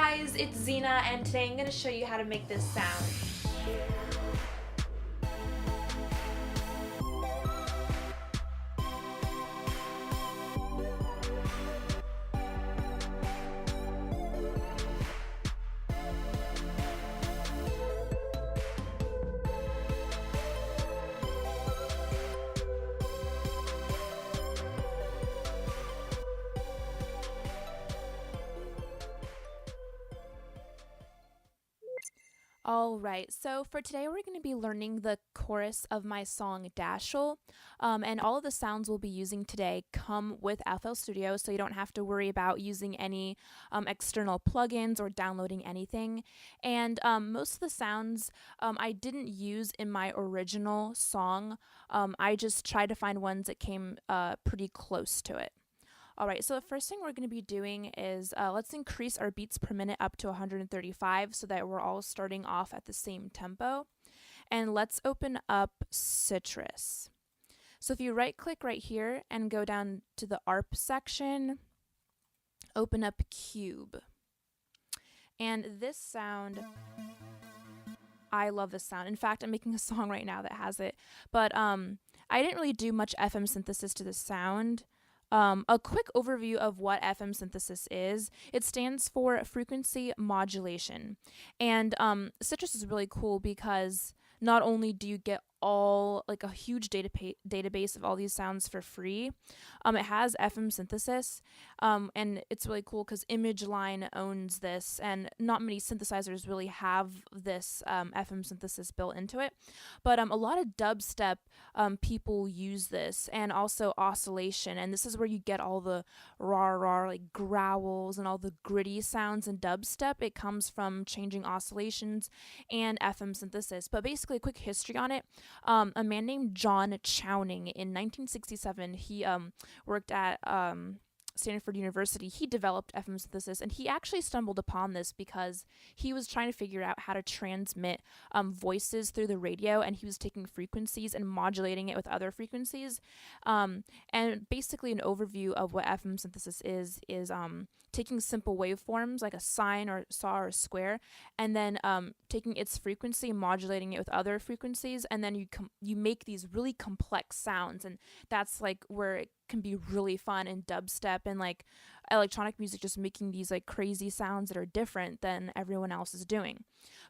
guys, it's Xëna, and today I'm going to show you how to make this sound. Alright, so for today we're going to be learning the chorus of my song Dashel, and all of the sounds we'll be using today come with FL Studio, so you don't have to worry about using any external plugins or downloading anything. And most of the sounds I didn't use in my original song. I just tried to find ones that came pretty close to it. Alright, so the first thing we're going to be doing is let's increase our beats per minute up to 135 so that we're all starting off at the same tempo. And let's open up Citrus. So if you right click right here and go down to the ARP section, open up Cube. And this sound, I love this sound. In fact, I'm making a song right now that has it. But I didn't really do much FM synthesis to this sound. A quick overview of what FM synthesis is. It stands for frequency modulation. And Citrus is really cool because not only do you get like a huge database of all these sounds for free, it has FM synthesis, and it's really cool because ImageLine owns this, and not many synthesizers really have this FM synthesis built into it. But a lot of dubstep people use this, and also oscillation, and this is where you get all the rah like growls and all the gritty sounds in dubstep. It comes from changing oscillations and FM synthesis. But basically, a quick history on it. A man named John Chowning in 1967, he worked at Stanford University. He developed FM synthesis, and he actually stumbled upon this because he was trying to figure out how to transmit voices through the radio, and he was taking frequencies and modulating it with other frequencies. And basically an overview of what FM synthesis is taking simple waveforms like a sine or saw or square, and then taking its frequency and modulating it with other frequencies, and then you make these really complex sounds, and that's like where it can be really fun in dubstep and like electronic music, just making these like crazy sounds that are different than everyone else is doing.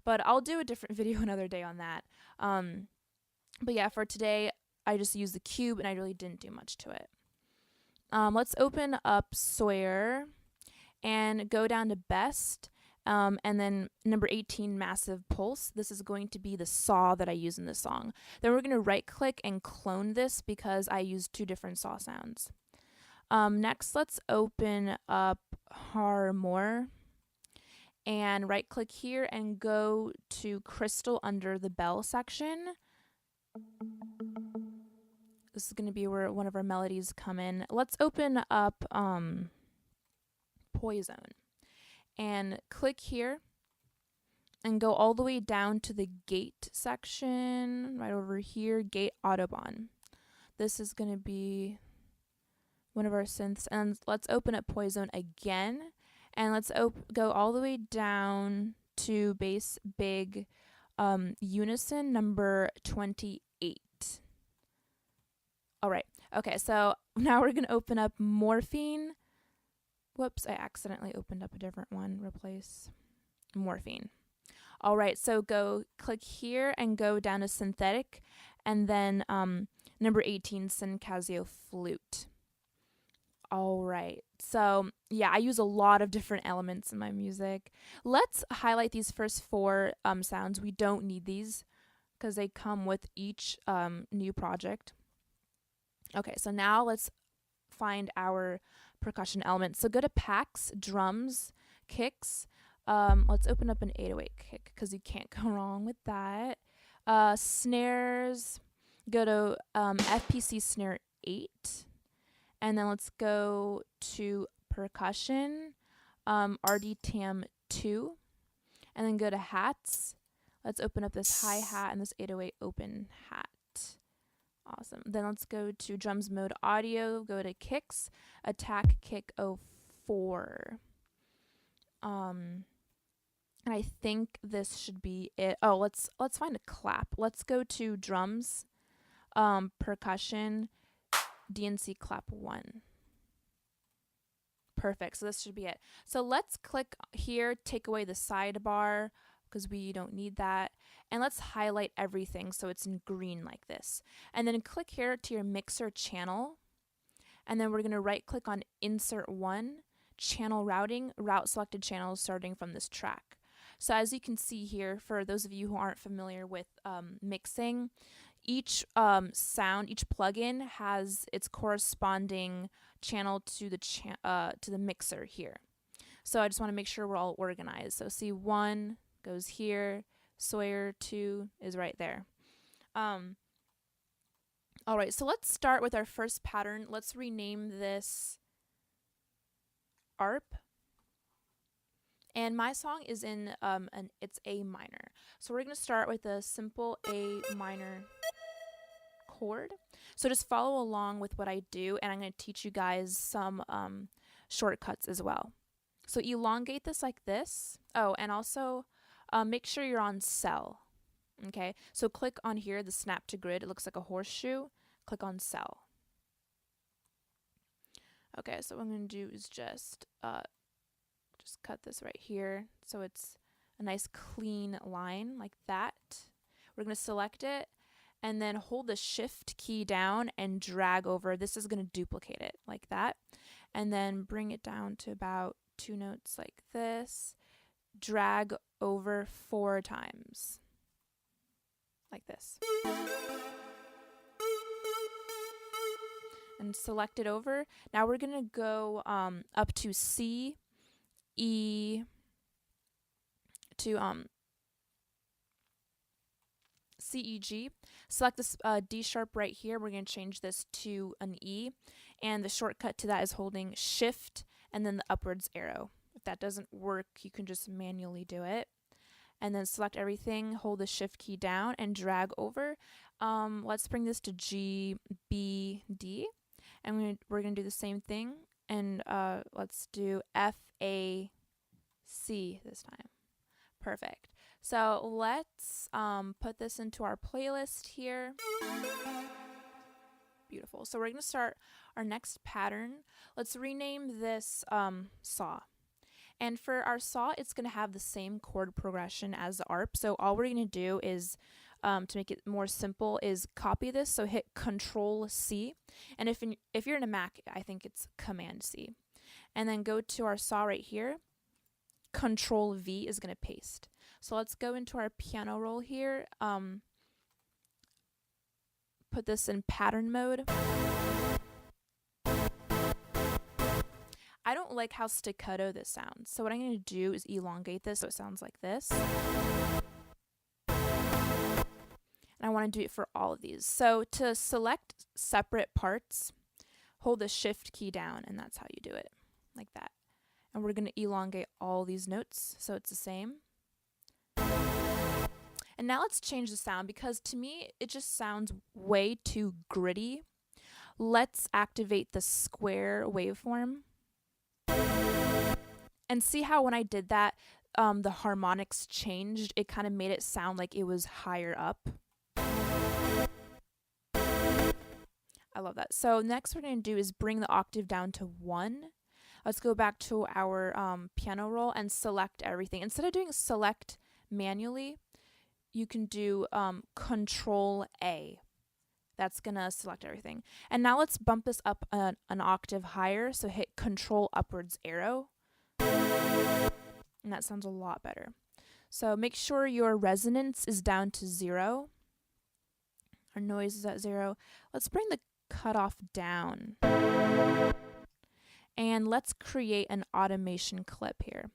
But I'll do a different video another day on that. But yeah, for today I just used the cube and I really didn't do much to it. Let's open up Sawyer and go down to Best, and then number 18, Massive Pulse. This is going to be the saw that I use in this song. Then we're going to right click and clone this because I used two different saw sounds. Next, let's open up Harmore and right click here and go to Crystal under the bell section. This is going to be where one of our melodies come in. Let's open up Poison and click here and go all the way down to the gate section right over here, gate Autobahn. This is going to be one of our synths, and let's open up Poison again, and let's go all the way down to bass big unison number 28. All right, okay, so now we're going to open up Morphine. Whoops, I accidentally opened up a different one. Replace Morphine. All right, so go click here and go down to synthetic, and then number 18, Syncasio flute. All right, so yeah, I use a lot of different elements in my music. Let's highlight these first four sounds. We don't need these because they come with each new project. Okay, so now let's find our percussion elements. So go to packs, drums, kicks. Let's open up an 808 kick because you can't go wrong with that. Snares, go to FPC snare 8. And then let's go to percussion, RD Tam 2. And then go to hats. Let's open up this hi-hat and this 808 open hat. Awesome. Then let's go to drums mode audio, go to kicks, attack kick 04. And I think this should be it. Oh, let's find a clap. Let's go to drums, percussion, DNC clap 1. Perfect. So this should be it. So let's click here, take away the sidebar because we don't need that. And let's highlight everything so it's in green like this. And then click here to your mixer channel. And then we're going to right click on insert 1, channel routing, route selected channels starting from this track. So as you can see here, for those of you who aren't familiar with mixing, each sound, each plugin has its corresponding channel to the mixer here. So I just want to make sure we're all organized. So C1 goes here, Sawyer 2 is right there. All right, so let's start with our first pattern. Let's rename this ARP. And my song is in it's A minor. So we're going to start with a simple A minor chord. So just follow along with what I do, and I'm going to teach you guys some shortcuts as well. So elongate this like this. Oh, and also make sure you're on cell. Okay, so click on here, the snap to grid. It looks like a horseshoe. Click on cell. Okay, so what I'm going to do is just cut this right here so it's a nice clean line like that. We're going to select it and then hold the shift key down and drag over. This is going to duplicate it like that. And then bring it down to about 2 notes like this. Drag over 4 times like this. And select it over. Now we're going to go up to C, E, to C, E, G. Select this D sharp right here. We're going to change this to an E. And the shortcut to that is holding shift and then the upwards arrow. If that doesn't work, you can just manually do it. And then select everything, hold the shift key down and drag over. Let's bring this to G, B, D. And we're going to do the same thing. And let's do F, A, C this time. Perfect. So let's put this into our playlist here. Beautiful. So we're going to start our next pattern. Let's rename this saw. And for our saw, it's going to have the same chord progression as the ARP. So all we're going to do is, to make it more simple, is copy this. So hit Control C. And if you're in a Mac, I think it's Command C. And then go to our saw right here. Control V is going to paste. So let's go into our piano roll here. Put this in pattern mode. I don't like how staccato this sounds. So what I'm going to do is elongate this so it sounds like this. And I want to do it for all of these. So to select separate parts, hold the shift key down, and that's how you do it, like that. And we're going to elongate all these notes so it's the same. And now let's change the sound because to me it just sounds way too gritty. Let's activate the square waveform. And see how when I did that, the harmonics changed. It kind of made it sound like it was higher up. I love that. So next we're going to do is bring the octave down to 1. Let's go back to our piano roll and select everything. Instead of doing select manually, you can do Control A. That's going to select everything. And now let's bump this up an octave higher. So hit Control upwards arrow. And that sounds a lot better. So make sure your resonance is down to 0. Our noise is at 0. Let's bring the cutoff down. And let's create an automation clip here.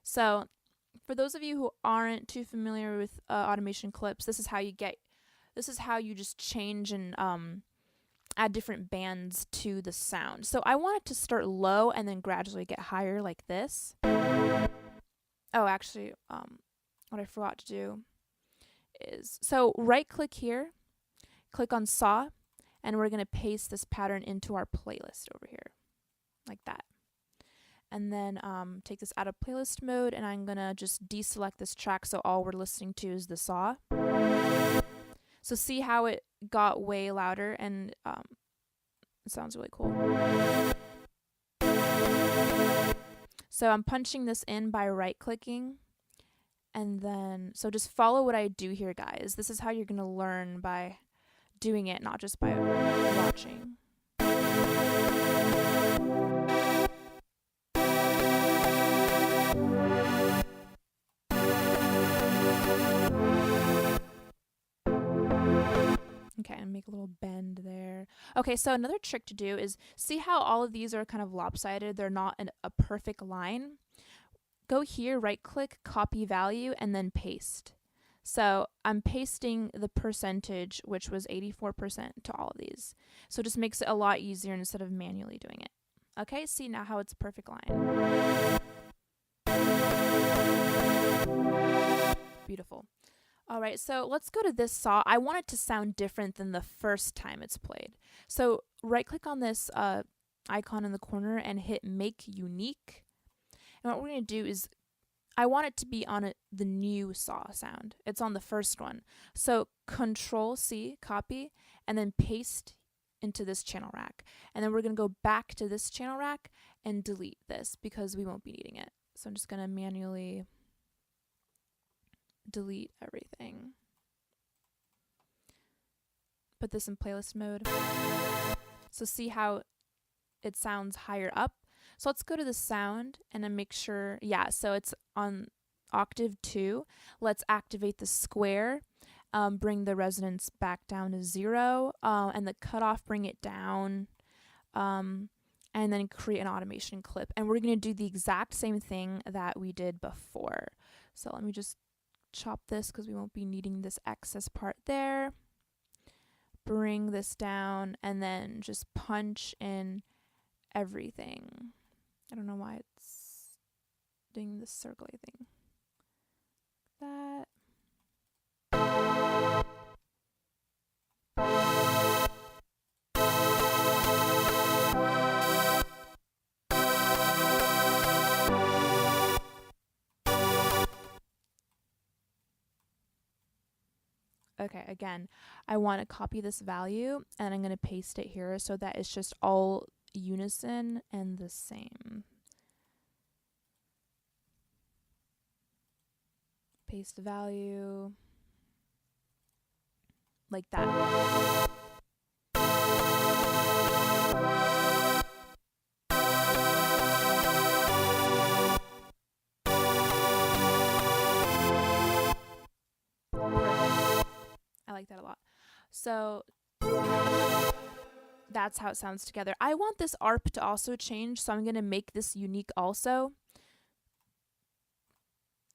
So for those of you who aren't too familiar with automation clips, this is how you just change and add different bands to the sound. So I want it to start low and then gradually get higher like this. Oh, actually, what I forgot to do is, so right click here, click on saw, and we're going to paste this pattern into our playlist over here, like that. and then take this out of playlist mode, and I'm gonna just deselect this track so all we're listening to is the saw. So see how it got way louder, and it sounds really cool. So I'm punching this in by right clicking, and then so just follow what I do here, guys. This is how you're gonna learn, by doing it, not just by watching. Okay, and make a little bend there. Okay, so another trick to do is see how all of these are kind of lopsided. They're not a perfect line. Go here, right click, copy value, and then paste. So I'm pasting the percentage, which was 84%, to all of these. So it just makes it a lot easier instead of manually doing it. Okay, see now how it's a perfect line. Beautiful. All right, so let's go to this saw. I want it to sound different than the first time it's played. So right click on this icon in the corner and hit Make Unique. And what we're going to do is, I want it to be on the new saw sound. It's on the first one. So Control C, copy, and then paste into this channel rack. And then we're going to go back to this channel rack and delete this because we won't be needing it. So I'm just going to manually delete everything. Put this in playlist mode. So see how it sounds higher up. So let's go to the sound and then make sure, yeah, so it's on octave 2. Let's activate the square, bring the resonance back down to 0, and the cutoff, bring it down, and then create an automation clip. And we're going to do the exact same thing that we did before. So let me just chop this because we won't be needing this excess part there. Bring this down and then just punch in everything. I don't know why it's doing this circly thing. That. Okay, again, I want to copy this value and I'm going to paste it here so that it's just all unison and the same. Paste the value like that. I like that a lot. So that's how it sounds together. I want this ARP to also change, so I'm going to make this unique also.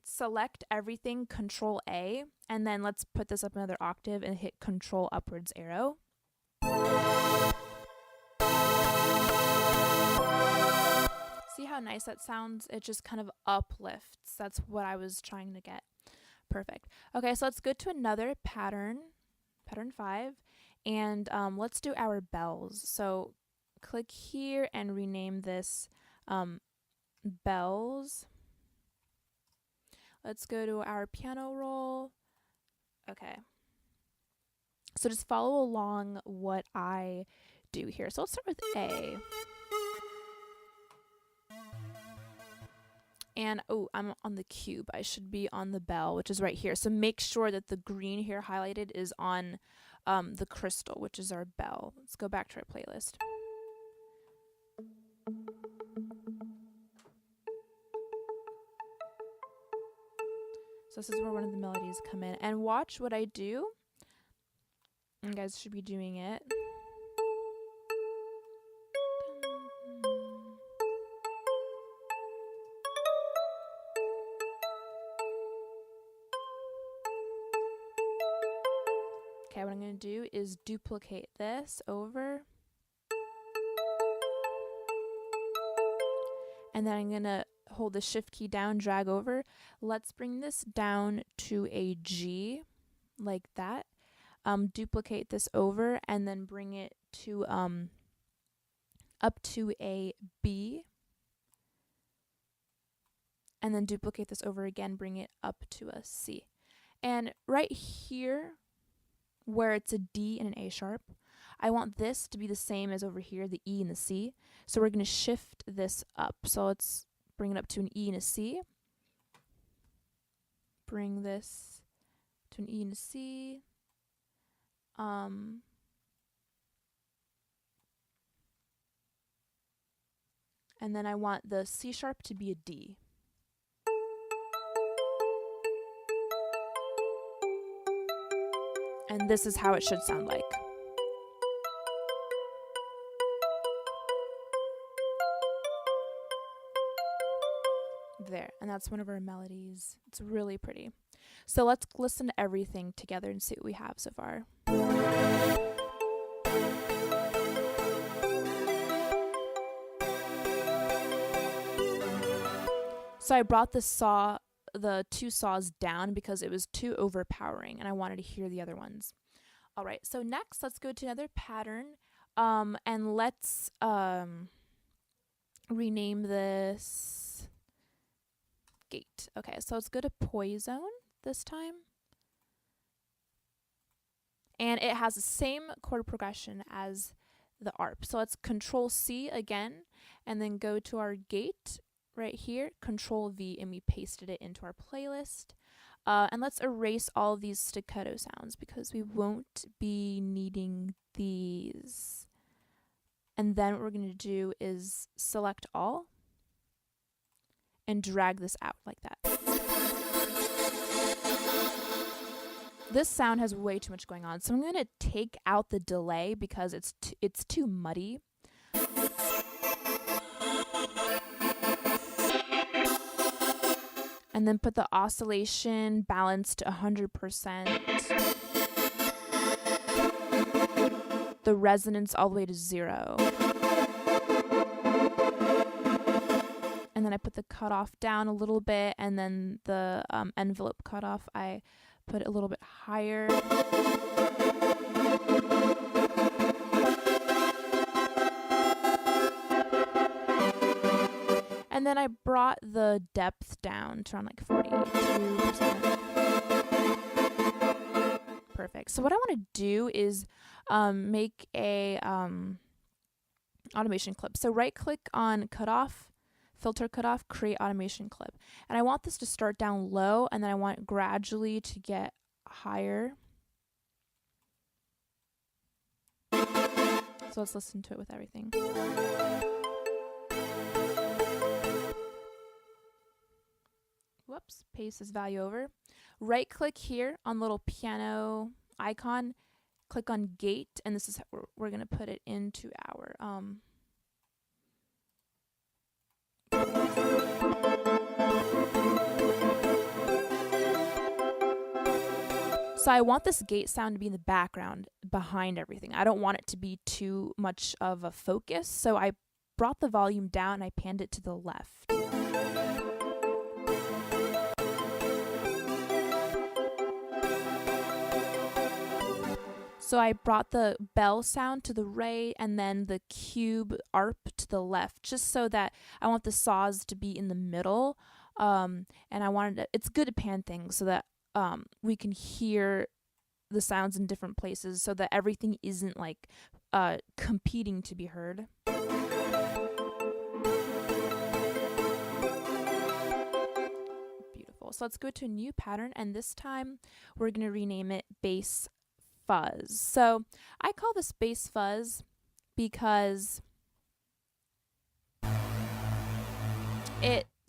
Select everything, Control A, and then let's put this up another octave and hit Control upwards arrow. See how nice that sounds? It just kind of uplifts. That's what I was trying to get. Perfect. Okay, so let's go to another pattern, pattern 5, and let's do our bells. So click here and rename this bells. Let's go to our piano roll. Okay. So just follow along what I do here. So let's start with A. And, oh, I'm on the cube. I should be on the bell, which is right here. So make sure that the green here highlighted is on the crystal, which is our bell. Let's go back to our playlist. So this is where one of the melodies come in. And watch what I do. You guys should be doing it. Okay, what I'm going to do is duplicate this over. And then I'm going to hold the shift key down, drag over. Let's bring this down to a G, like that. Duplicate this over and then bring it to up to a B. and then duplicate this over again, bring it up to a C. And right here, where it's a D and an A sharp, I want this to be the same as over here, the E and the C. So we're going to shift this up. So let's bring it up to an E and a C. Bring this to an E and a C. And then I want the C sharp to be a D. And this is how it should sound like. There, and that's one of our melodies. It's really pretty. So let's listen to everything together and see what we have so far. So I brought the two saws down because it was too overpowering and I wanted to hear the other ones. All right, so next let's go to another pattern, and let's rename this gate. Okay, so let's go to Poison this time. And it has the same chord progression as the ARP. So let's Control C again, and then go to our gate right here, Control V, and we pasted it into our playlist. And let's erase all of these staccato sounds because we won't be needing these. And then what we're going to do is select all and drag this out like that. This sound has way too much going on, so I'm going to take out the delay because it's too muddy. And then put the oscillation balance to 100%. The resonance all the way to 0. And then I put the cutoff down a little bit, and then the envelope cutoff, I put it a little bit higher. And then I brought the depth down to around like 42%. Perfect. So what I want to do is make a automation clip. So right click on cutoff, filter cutoff, create automation clip. And I want this to start down low, and then I want it gradually to get higher. So let's listen to it with everything. Whoops, paste this value over. Right click here on the little piano icon, click on gate, and this is how we're going to put it into our So I want this gate sound to be in the background behind everything. I don't want it to be too much of a focus, so I brought the volume down and I panned it to the left. So I brought the bell sound to the right and then the cube ARP to the left, just so that I want the saws to be in the middle. And I wanted to, it's good to pan things so that we can hear the sounds in different places so that everything isn't like competing to be heard. Beautiful. So let's go to a new pattern, and this time we're going to rename it Bass Fuzz. So I call this bass fuzz because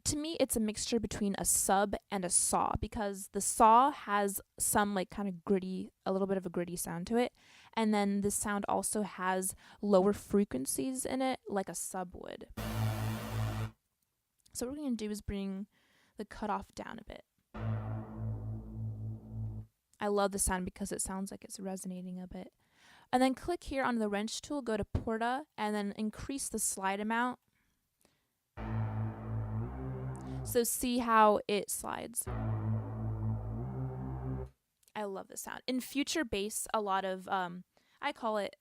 to me it's a mixture between a sub and a saw, because the saw has some like kind of gritty, a little bit of a gritty sound to it, and then this sound also has lower frequencies in it like a sub would. So what we're going to do is bring the cutoff down a bit. I love the sound because it sounds like it's resonating a bit. And then click here on the wrench tool, go to Porta, and then increase the slide amount. So see how it slides. I love the sound. In future bass, a lot of, I call it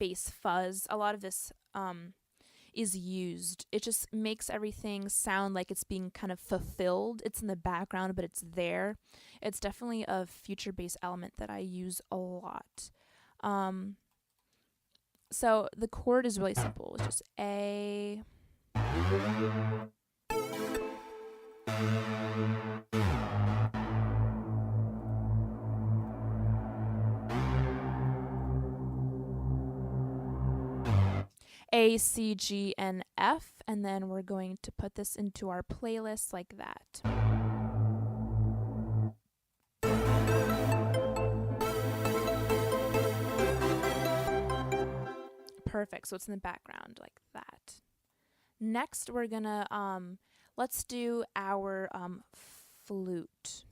bass fuzz. A lot of this is used. It just makes everything sound like it's being kind of fulfilled. It's in the background, but it's there. It's definitely a future bass element that I use a lot. So the chord is really simple. It's just A, A, C, G, and F, and then we're going to put this into our playlist like that. Perfect, so it's in the background like that. Next, we're gonna, let's do our flute.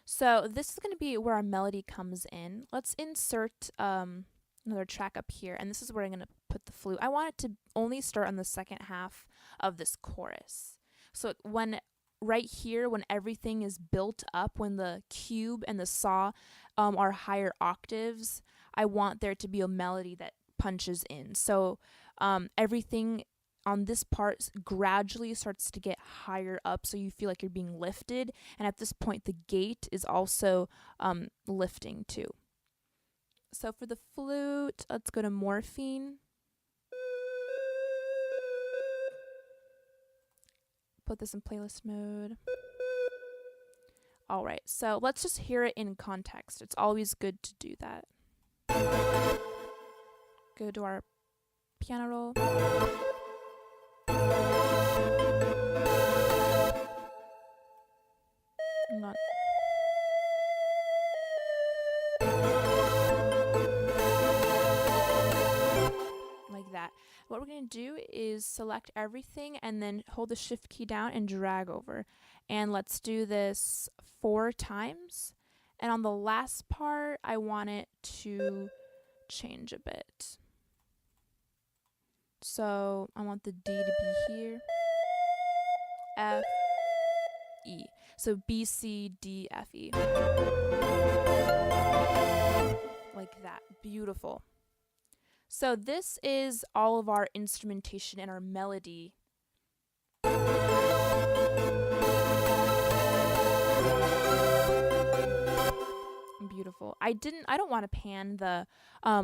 So this is gonna be where our melody comes in. Let's insert another track up here, and this is where I'm gonna put the flute. I want it to only start on the second half of this chorus. So when right here, when everything is built up, when the cube and the saw are higher octaves, I want there to be a melody that punches in. So everything on this part gradually starts to get higher up, so you feel like you're being lifted, and at this point the gate is also lifting too. So for the flute, let's go to morphine. Put this in playlist mode. All right, so let's just hear it in context. It's always good to do that. Go to our piano roll. Not like that. What we're going to do is select everything and then hold the shift key down and drag over. And let's do this 4 times. And on the last part, I want it to change a bit. So I want the D to be here. F, E. So B, C, D, F, E. Like that. Beautiful. So this is all of our instrumentation and our melody. Beautiful. I don't want to pan the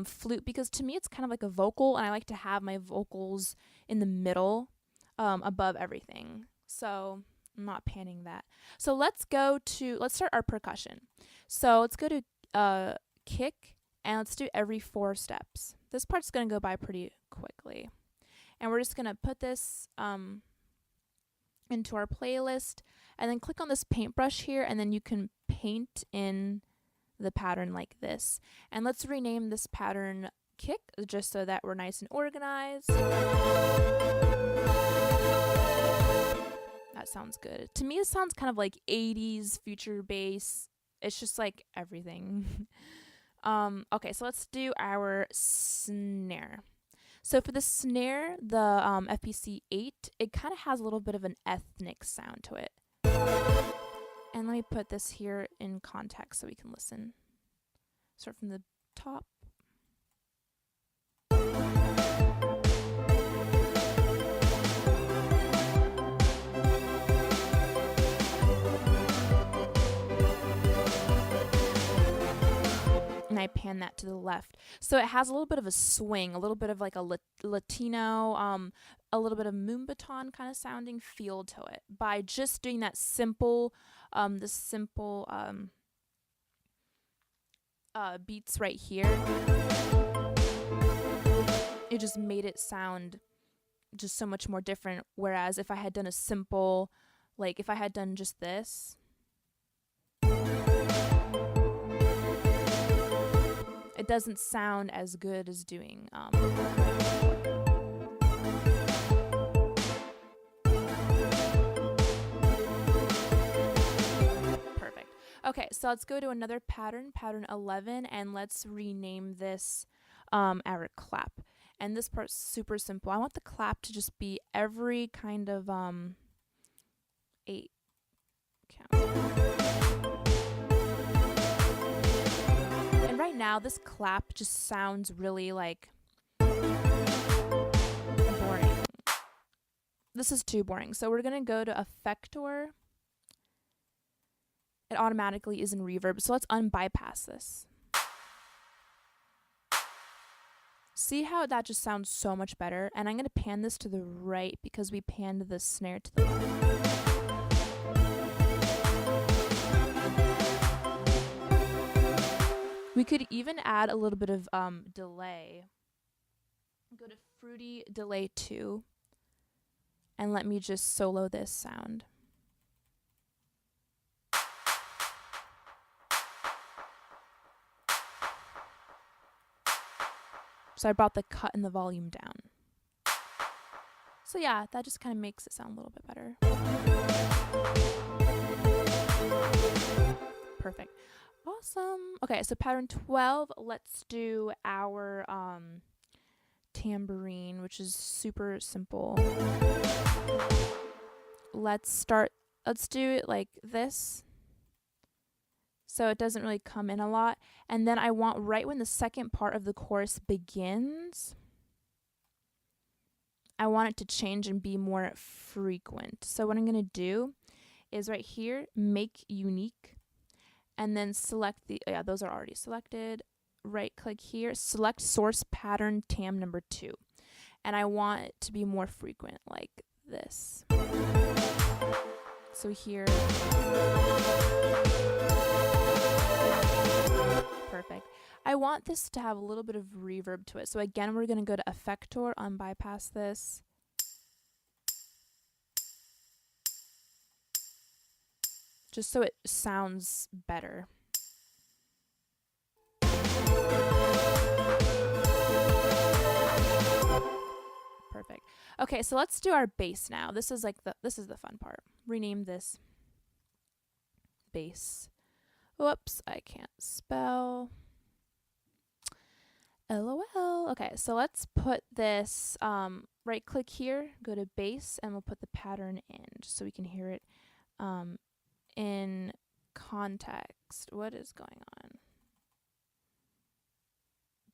flute because to me it's kind of like a vocal, and I like to have my vocals in the middle above everything. So I'm not panning that. So let's start our percussion. So let's go to kick, and let's do every 4 steps. This part's going to go by pretty quickly. And we're just going to put this into our playlist, and then click on this paintbrush here, and then you can paint in the pattern like this. And let's rename this pattern kick, just so that we're nice and organized. That sounds good. To me, it sounds kind of like 80s future bass. It's just like everything. Okay, so let's do our snare. So for the snare, the FPC 8, it kind of has a little bit of an ethnic sound to it. And let me put this here in context so we can listen. Start from the top. And I pan that to the left. So it has a little bit of a swing, a little bit of like a Latino, a little bit of Moombaton kind of sounding feel to it by just doing that simple, beats right here. It just made it sound just so much more different. Whereas if I had done a simple, like if I had done just this, it doesn't sound as good as doing perfect. Okay, so let's go to another pattern, pattern 11, and let's rename this our clap. And this part's super simple. I want the clap to just be every kind of 8 count. Right now, this clap just sounds really like boring. this is too boring. So we're going to go to Effector. It automatically is in reverb. So let's unbypass this. See how that just sounds so much better? And I'm going to pan this to the right because we panned the snare to the left. We could even add a little bit of delay. Go to Fruity Delay 2 and let me just solo this sound. So I brought the cut and the volume down. So yeah, that just kind of makes it sound a little bit better. Perfect. Awesome. Okay, so pattern 12, let's do our tambourine, which is super simple. Let's do it like this. So it doesn't really come in a lot. And then I want right when the second part of the chorus begins, I want it to change and be more frequent. So what I'm going to do is right here, make unique, and then select the, yeah, those are already selected. Right click here, select source pattern tam number 2. And I want it to be more frequent like this. So here. Perfect. I want this to have a little bit of reverb to it. So again, we're going to go to Effector, unbypass this. Just so it sounds better. Perfect. Okay, so let's do our bass now. This is the fun part. Rename this bass. Whoops, I can't spell. LOL. Okay, so let's put this, right click here, go to bass, and we'll put the pattern in just so we can hear it in context. What is going on?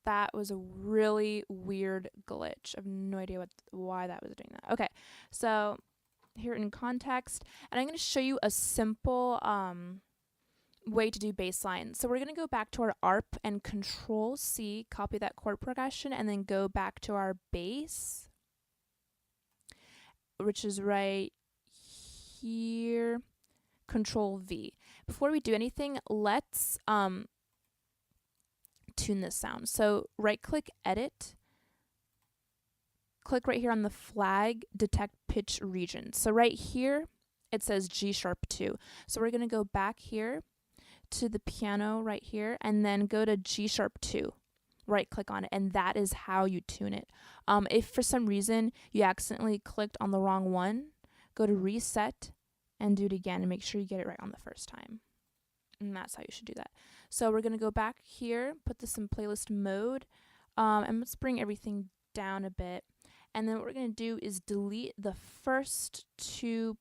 That was a really weird glitch. I have no idea why that was doing that. Okay, so here in context, and I'm going to show you a simple way to do bass line. So we're going to go back to our ARP and Control C, copy that chord progression, and then go back to our bass, which is right here, Control V. Before we do anything, let's tune this sound. So right click edit, click right here on the flag, detect pitch region. So right here it says G#2. So we're going to go back here to the piano right here and then go to G#2. Right click on it, and that is how you tune it. If for some reason you accidentally clicked on the wrong one, go to reset and do it again and make sure you get it right on the first time. And that's how you should do that. So we're going to go back here, put this in playlist mode, and let's bring everything down a bit. And then what we're going to do is delete the first 2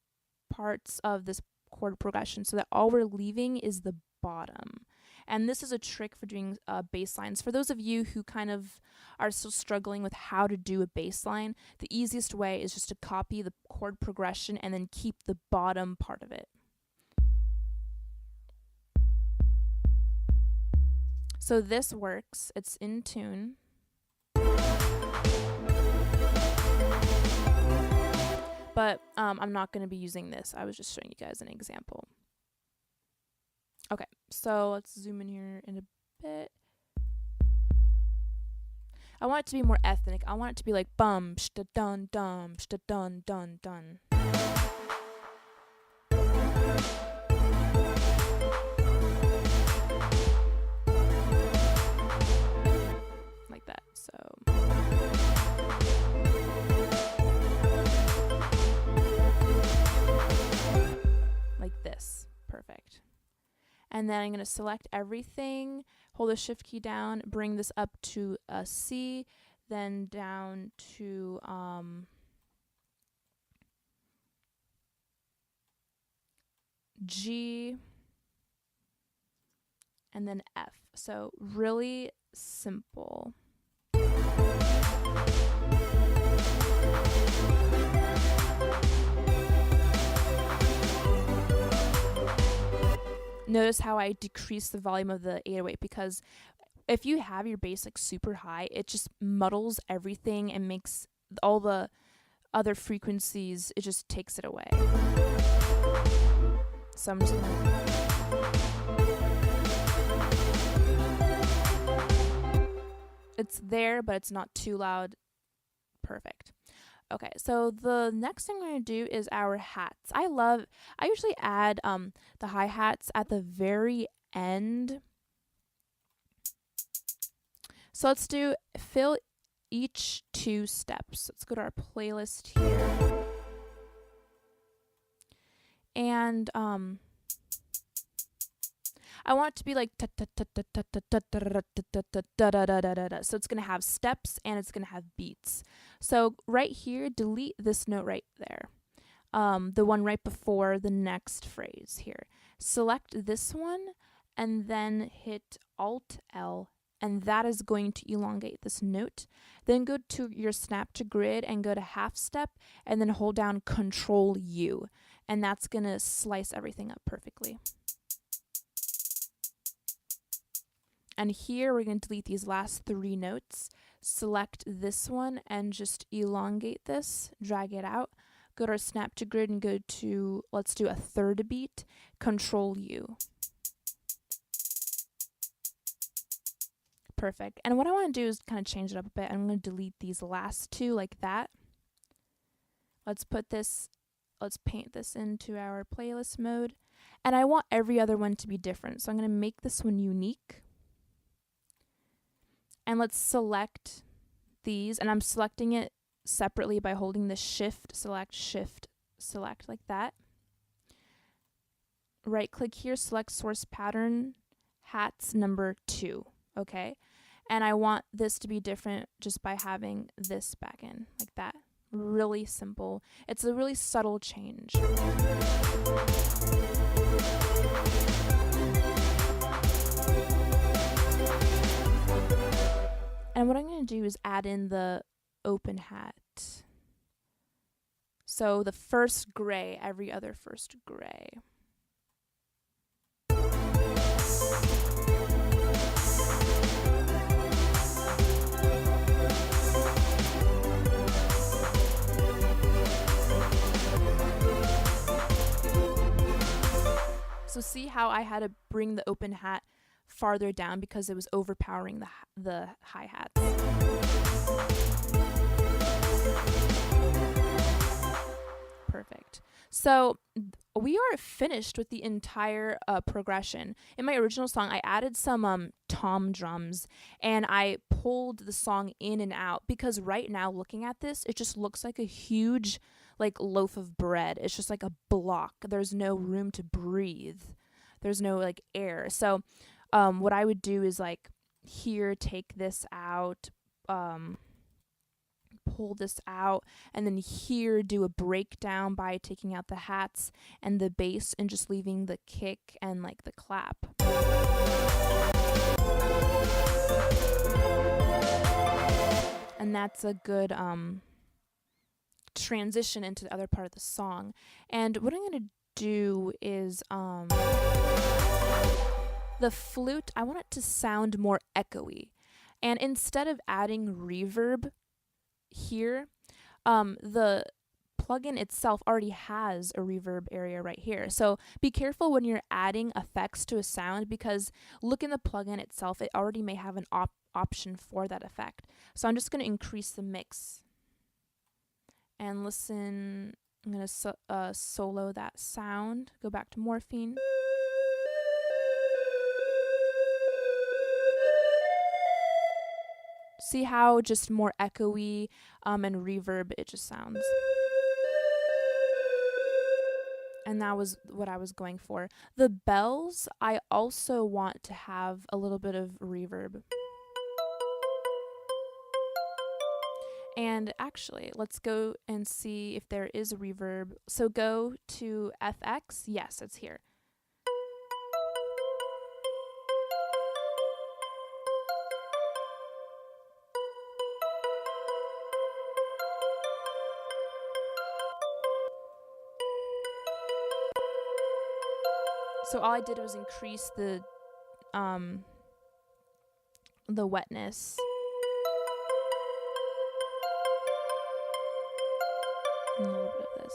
parts of this chord progression so that all we're leaving is the bottom. And this is a trick for doing bass lines. For those of you who kind of are still struggling with how to do a bass line, the easiest way is just to copy the chord progression and then keep the bottom part of it. So this works, it's in tune. But I'm not going to be using this. I was just showing you guys an example. Okay, so let's zoom in here in a bit. I want it to be more ethnic. I want it to be like bum, shta dun dum, shta dun dun dun. Like that. So like this. Perfect. And then I'm going to select everything, hold the shift key down, bring this up to a C, then down to G, and then F. So really simple. notice how I decrease the volume of the 808, because if you have your bass like super high, it just muddles everything and makes all the other frequencies, it just takes it away. So I'm just gonna, it's there, but it's not too loud. Perfect. Okay, so the next thing we're going to do is our hats. I usually add the hi-hats at the very end. So let's do fill each 2 steps. Let's go to our playlist here. And I want it to be like so it's going to have steps and it's going to have beats. So right here, delete this note right there. The one right before the next phrase here. Select this one and then hit Alt L, and that is going to elongate this note. Then go to your snap to grid and go to half step and then hold down Control U, and that's going to slice everything up perfectly. And here we're going to delete these last 3 notes. Select this one and just elongate this, drag it out. Go to our snap to grid and go to, let's do a 3rd beat, Control U. Perfect. And what I want to do is kind of change it up a bit. I'm going to delete these last 2 like that. Let's paint this into our playlist mode. And I want every other one to be different. So I'm going to make this one unique. And let's select these, and I'm selecting it separately by holding the shift, select like that. Right click here, select source pattern, hats number 2, okay? And I want this to be different just by having this back in, like that. Really simple. It's a really subtle change. And what I'm going to do is add in the open hat. So the first gray, every other first gray. So see how I had to bring the open hat farther down because it was overpowering the hi-hats. Perfect. So we are finished with the entire progression. In my original song, I added some tom drums and I pulled the song in and out because right now looking at this, it just looks like a huge like loaf of bread. It's just like a block. There's no room to breathe. There's no like air. So what I would do is like here, take this out, pull this out, and then here do a breakdown by taking out the hats and the bass and just leaving the kick and like the clap. And that's a good transition into the other part of the song. And what I'm going to do is the flute, I want it to sound more echoey. And instead of adding reverb here, the plugin itself already has a reverb area right here. So be careful when you're adding effects to a sound because look in the plugin itself, it already may have an option for that effect. So I'm just going to increase the mix. And listen, I'm going to solo that sound, go back to morphine. See how just more echoey and reverb it just sounds. And that was what I was going for. The bells, I also want to have a little bit of reverb. And actually, let's go and see if there is a reverb. So go to FX. Yes, it's here. So all I did was increase the wetness. And a little bit of this.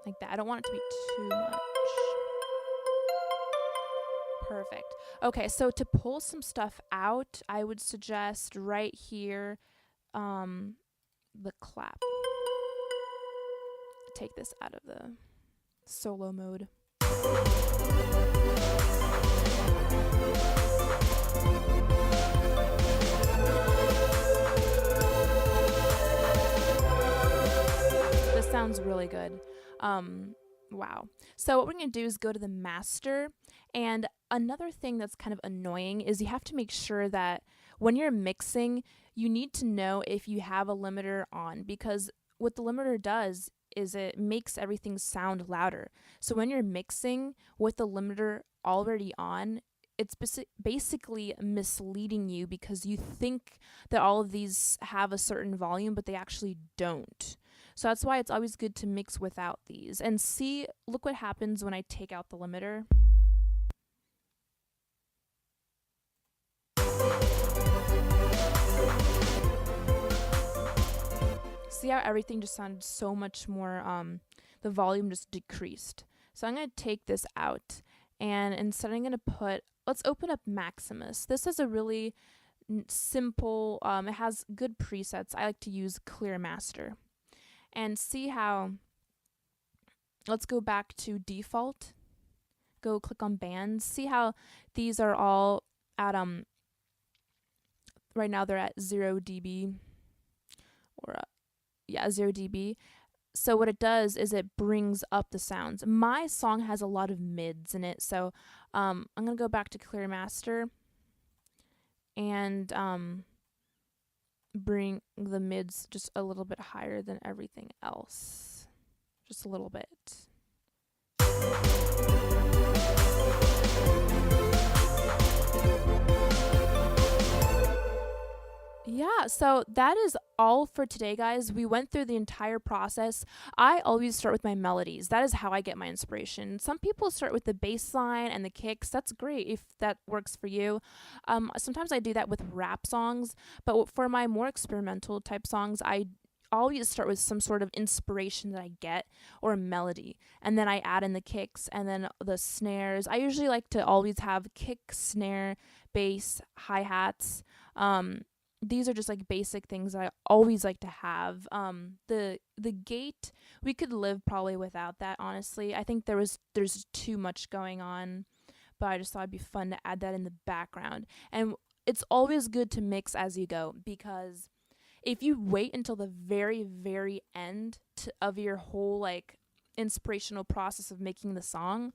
Like that. I don't want it to be too much. Perfect. Okay, so to pull some stuff out, I would suggest right here, the clap. Take this out of the solo mode. This sounds really good. Wow. So what we're going to do is go to the master, and another thing that's kind of annoying is you have to make sure that when you're mixing, you need to know if you have a limiter on, because what the limiter does is it makes everything sound louder. So when you're mixing with the limiter already on, it's basically misleading you because you think that all of these have a certain volume, but they actually don't. So that's why it's always good to mix without these. And see, look what happens when I take out the limiter. See how everything just sounded so much more, the volume just decreased. So I'm going to take this out, and instead I'm going to put, let's open up Maximus. This is a really simple, it has good presets. I like to use Clear Master. And see how, let's go back to default, go click on bands, see how these are all at, right now they're at 0 dB, or yeah, 0 dB. So what it does is it brings up the sounds. My song has a lot of mids in it, so I'm gonna go back to Clear Master and bring the mids just a little bit higher than everything else. Just a little bit. Yeah, so that is all for today, guys. We went through the entire process. I always start with my melodies. That is how I get my inspiration. Some people start with the bass line and the kicks. That's great if that works for you. Sometimes I do that with rap songs, but for my more experimental type songs, I always start with some sort of inspiration that I get or a melody, and then I add in the kicks and then the snares. I usually like to always have kick, snare, bass, hi-hats. These are just like basic things that I always like to have. The gate, we could live probably without that, honestly. I think there's too much going on, but I just thought it'd be fun to add that in the background. And it's always good to mix as you go, because if you wait until the very, very end of your whole like inspirational process of making the song,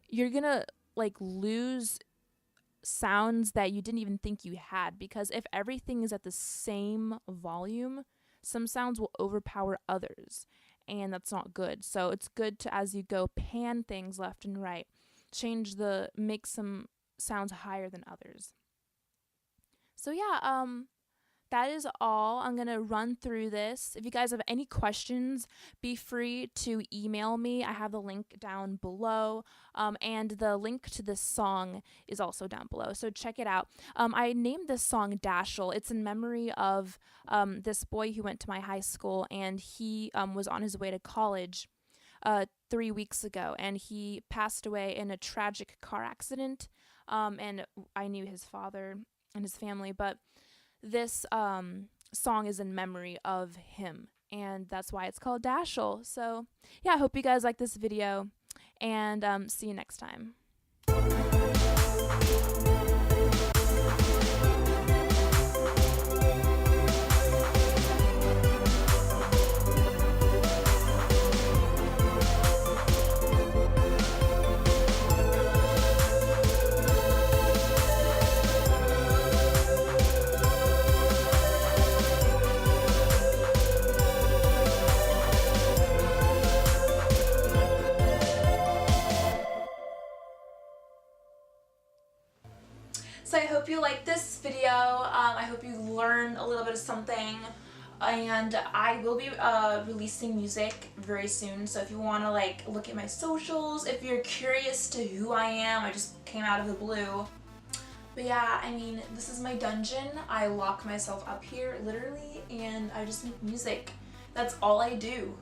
you're gonna like lose sounds that you didn't even think you had, because if everything is at the same volume, some sounds will overpower others, and that's not good. So it's good to, as you go, pan things left and right, make some sounds higher than others. So yeah, that is all. I'm going to run through this. If you guys have any questions, be free to email me. I have the link down below, and the link to this song is also down below, so check it out. I named this song Dashel. It's in memory of this boy who went to my high school, and he was on his way to college 3 weeks ago, and he passed away in a tragic car accident, and I knew his father and his family, but this song is in memory of him, and that's why it's called Dashel. So yeah, I hope you guys like this video, and see you next time. So I hope you liked this video. I hope you learned a little bit of something. and I will be releasing music very soon, so if you want to like look at my socials, if you're curious to who I am, I just came out of the blue. But yeah, I mean, this is my dungeon. I lock myself up here literally, and I just make music. That's all I do.